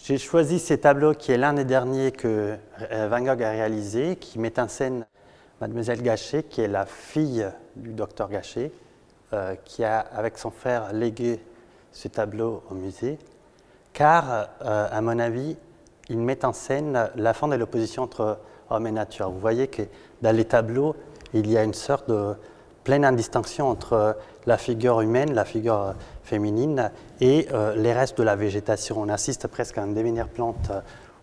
J'ai choisi ces tableaux qui est l'un des derniers que Van Gogh a réalisé, qui met en scène Mademoiselle Gachet, qui est la fille du docteur Gachet, qui a, avec son frère, légué ce tableau au musée, car, à mon avis, il met en scène la fin de l'opposition entre homme et nature. Vous voyez que dans les tableaux, il y a une sorte de pleine indistinction entre la figure humaine, la figure féminine et les restes de la végétation. On assiste presque à un devenir plante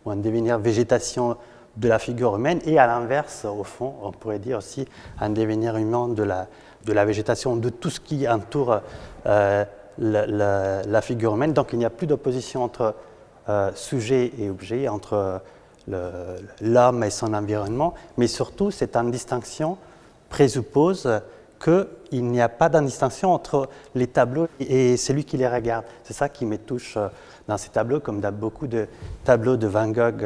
ou un devenir végétation de la figure humaine et à l'inverse, au fond, on pourrait dire aussi un devenir humain de la végétation, de tout ce qui entoure la figure humaine. Donc il n'y a plus d'opposition entre sujet et objet, entre l'homme et son environnement, mais surtout cette indistinction présuppose qu'il n'y a pas d'indistinction entre les tableaux et celui qui les regarde. C'est ça qui me touche dans ces tableaux, comme dans beaucoup de tableaux de Van Gogh,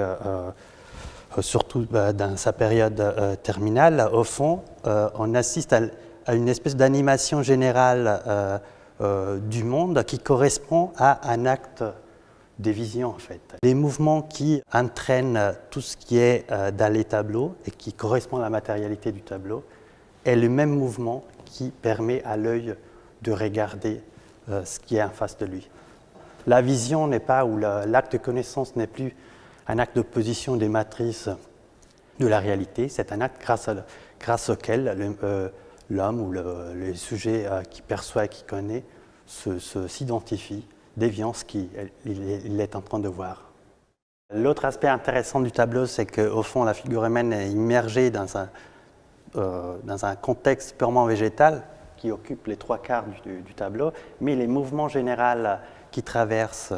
surtout dans sa période terminale. Au fond, on assiste à une espèce d'animation générale du monde qui correspond à un acte des visions, en fait. Les mouvements qui entraînent tout ce qui est dans les tableaux et qui correspond à la matérialité du tableau est le même mouvement qui permet à l'œil de regarder ce qui est en face de lui. La vision n'est pas, ou l'acte de connaissance n'est plus un acte d'opposition des matrices de la réalité, c'est un acte grâce auquel l'homme ou le sujet qui perçoit et qui connaît s'identifie, devient ce qu'il est en train de voir. L'autre aspect intéressant du tableau, c'est qu'au fond, la figure humaine est immergée dans un contexte purement végétal qui occupe les 3/4 du tableau, mais les mouvements généraux qui traversent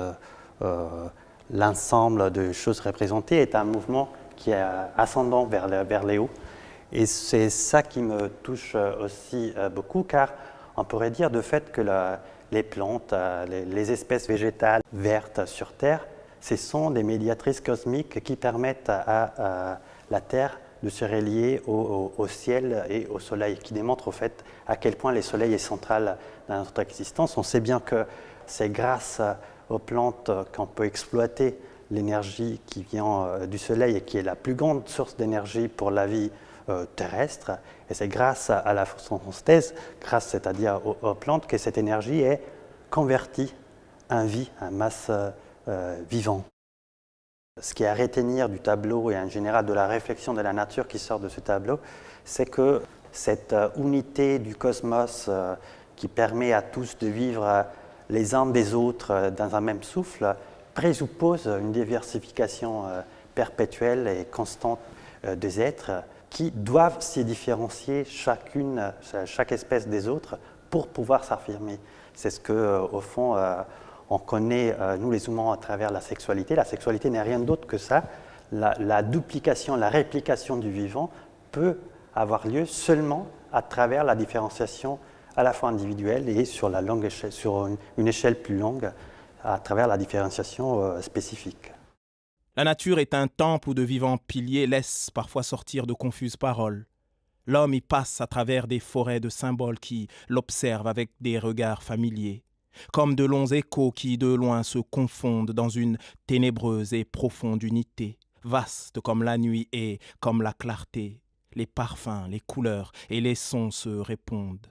l'ensemble de choses représentées est un mouvement qui est ascendant vers les hauts. Et c'est ça qui me touche aussi beaucoup, car on pourrait dire de fait que les plantes, les espèces végétales vertes sur Terre, ce sont des médiatrices cosmiques qui permettent à la Terre de se relier au ciel et au soleil, qui démontrent au fait à quel point le soleil est central dans notre existence. On sait bien que c'est grâce aux plantes qu'on peut exploiter l'énergie qui vient du soleil et qui est la plus grande source d'énergie pour la vie terrestre. Et c'est grâce à la photosynthèse, c'est-à-dire aux plantes, que cette énergie est convertie en vie, en masse vivante. Ce qui est à retenir du tableau et en général de la réflexion de la nature qui sort de ce tableau, c'est que cette unité du cosmos qui permet à tous de vivre les uns des autres dans un même souffle présuppose une diversification perpétuelle et constante des êtres qui doivent s'y différencier chaque espèce des autres pour pouvoir s'affirmer. C'est ce qu'au fond, on connaît, nous les humains, à travers la sexualité. La sexualité n'est rien d'autre que ça. La duplication, la réplication du vivant peut avoir lieu seulement à travers la différenciation à la fois individuelle et sur une échelle plus longue, à travers la différenciation spécifique. La nature est un temple où de vivants piliers laissent parfois sortir de confuses paroles. L'homme y passe à travers des forêts de symboles qui l'observent avec des regards familiers, comme de longs échos qui de loin se confondent dans une ténébreuse et profonde unité, vaste comme la nuit et comme la clarté. Les parfums, les couleurs et les sons se répondent.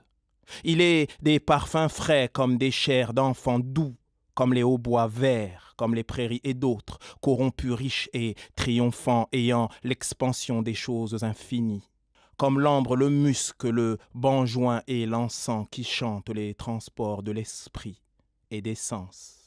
Il est des parfums frais comme des chairs d'enfants, doux comme les hautbois verts, comme les prairies et d'autres, corrompus, riches et triomphants, ayant l'expansion des choses infinies. Comme l'ambre, le musc, le benjoin et l'encens qui chantent les transports de l'esprit et des sens.